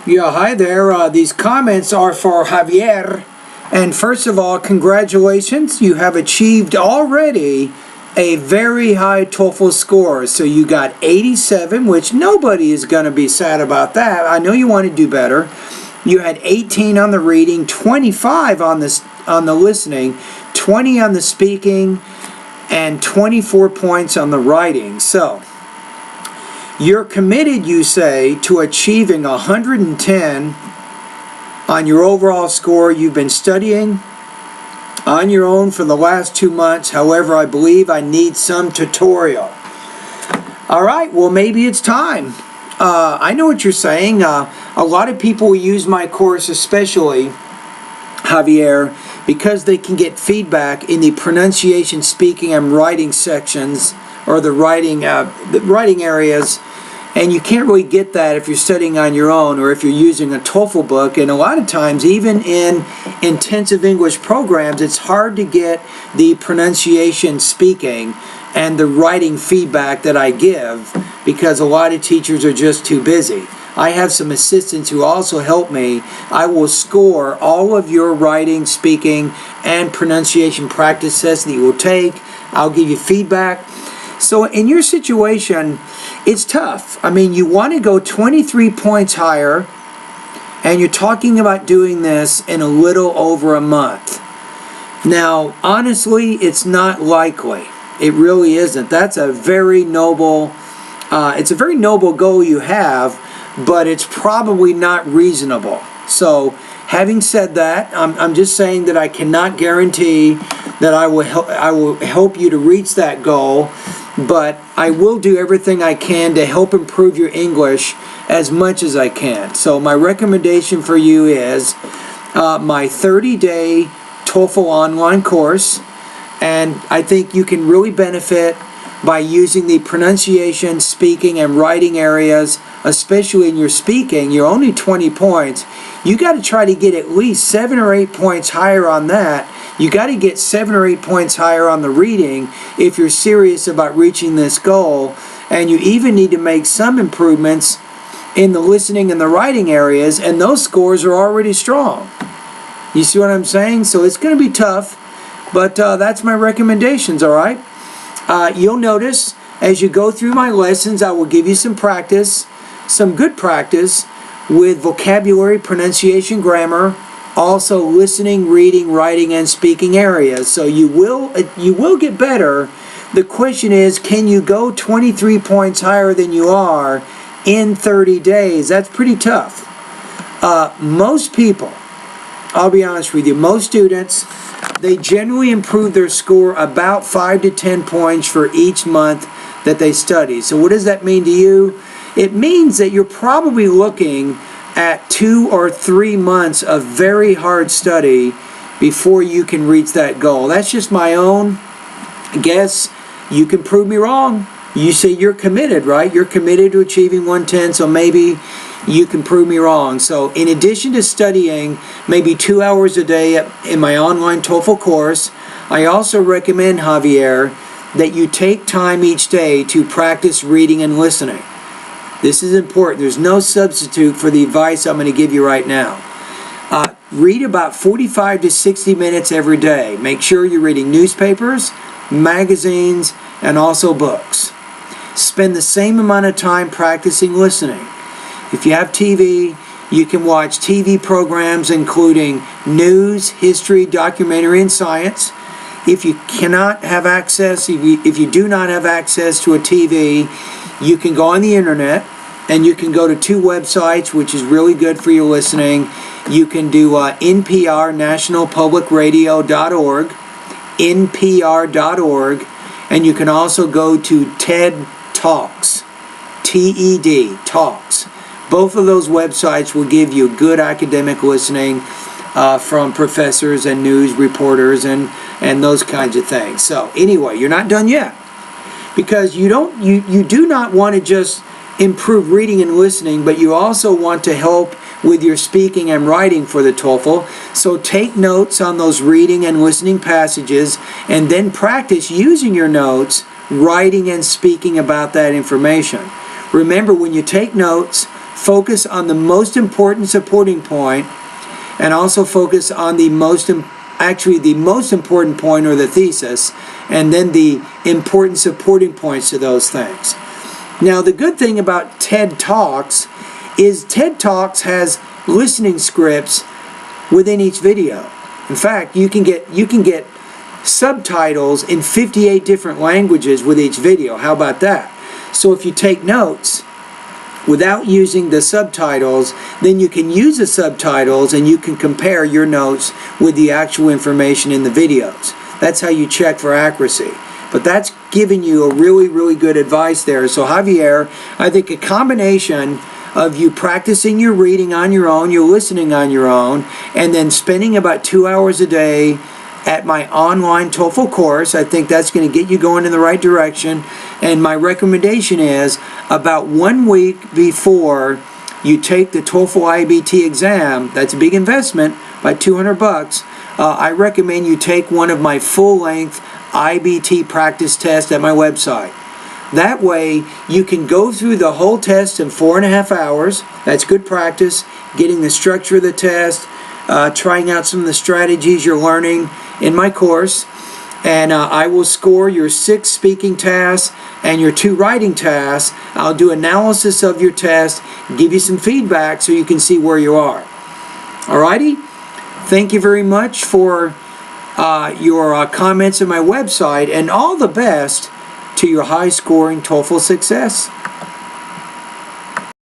Yeah, hi there. These comments are for Javier. And first of all, congratulations. You have achieved already a very high TOEFL score. So you got 87, which nobody is going to be sad about that. I know you want to do better. You had 18 on the reading, 25 on the listening, 20 on the speaking, and 24 points on the writing. So you're committed, you say, to achieving 110 on your overall score. You've been studying on your own for the last 2 months. However, I believe I need some tutorial. All right, well, maybe it's time. I know what you're saying. A lot of people use my course, especially Javier, because they can get feedback in the pronunciation, speaking, and writing sections, or the writing areas, and you can't really get that if you're studying on your own or if you're using a TOEFL book. And a lot of times, even in intensive English programs, it's hard to get the pronunciation, speaking, and the writing feedback that I give because a lot of teachers are just too busy. I have some assistants who also help me. I will score all of your writing, speaking, and pronunciation practice tests that you will take. I'll give you feedback. So in your situation, it's tough. I mean, you want to go 23 points higher, and you're talking about doing this in a little over a month. Now, honestly, it's not likely. It really isn't. That's a very noble, it's a very noble goal you have, but it's probably not reasonable. So, having said that, I'm just saying that I cannot guarantee that I will help you to reach that goal, but I will do everything I can to help improve your English as much as I can. So my recommendation for you is my 30-day TOEFL online course, and I think you can really benefit by using the pronunciation, speaking, and writing areas, especially in your speaking. You're only 20 points. You got to try to get at least 7 or 8 points higher on that. You got to get 7 or 8 points higher on the reading if you're serious about reaching this goal. And you even need to make some improvements in the listening and the writing areas, and those scores are already strong. You see what I'm saying? So it's going to be tough, but that's my recommendations, all right? You'll notice as you go through my lessons, I will give you some practice, some good practice with vocabulary, pronunciation, grammar, also listening, reading, writing, and speaking areas. So you will get better. The question is, can you go 23 points higher than you are in 30 days? That's pretty tough. Most people, I'll be honest with you, most students, they generally improve their score about 5 to 10 points for each month that they study. So what does that mean to you? It means that you're probably looking at 2 or 3 months of very hard study before you can reach that goal. That's just my own guess. You can prove me wrong. You say you're committed, right? You're committed to achieving 110, so maybe you can prove me wrong. So in addition to studying maybe 2 hours a day in my online TOEFL course, I also recommend, Javier, that you take time each day to practice reading and listening. This is important. There's no substitute for the advice I'm going to give you right now. Read about 45 to 60 minutes every day. Make sure you're reading newspapers, magazines, and also books. Spend the same amount of time practicing listening. If you have TV, you can watch TV programs including news, history, documentary, and science. If you cannot have access, if you do not have access to a TV, you can go on the internet and you can go to 2 websites, which is really good for your listening. You can do NPR, nationalpublicradio.org, npr.org, and you can also go to TED Talks, TED Talks. Both of those websites will give you good academic listening from professors and news reporters and those kinds of things. So anyway, you're not done yet, because you do not want to just improve reading and listening, but you also want to help with your speaking and writing for the TOEFL. So take notes on those reading and listening passages, and then practice using your notes, writing and speaking about that information. Remember, when you take notes, focus on the most important supporting point, and also focus on the most important point, or the thesis, and then the important supporting points to those things. Now, the good thing about TED Talks is TED Talks has listening scripts within each video. In fact, you can get subtitles in 58 different languages with each video. How about that? So if you take notes without using the subtitles, then you can use the subtitles and you can compare your notes with the actual information in the videos. That's how you check for accuracy. But that's giving you a really, really good advice there. So Javier, I think a combination of you practicing your reading on your own, your listening on your own, and then spending about 2 hours a day at my online TOEFL course, I think that's going to get you going in the right direction. And my recommendation is about 1 week before you take the TOEFL IBT exam, that's a big investment, by $200, I recommend you take one of my full-length IBT practice tests at my website. That way, you can go through the whole test in 4.5 hours. That's good practice, getting the structure of the test, trying out some of the strategies you're learning in my course, and I will score your 6 speaking tasks and your 2 writing tasks. I'll do analysis of your test, give you some feedback so you can see where you are. Alrighty? Thank you very much for your comments on my website, and all the best to your high-scoring TOEFL success.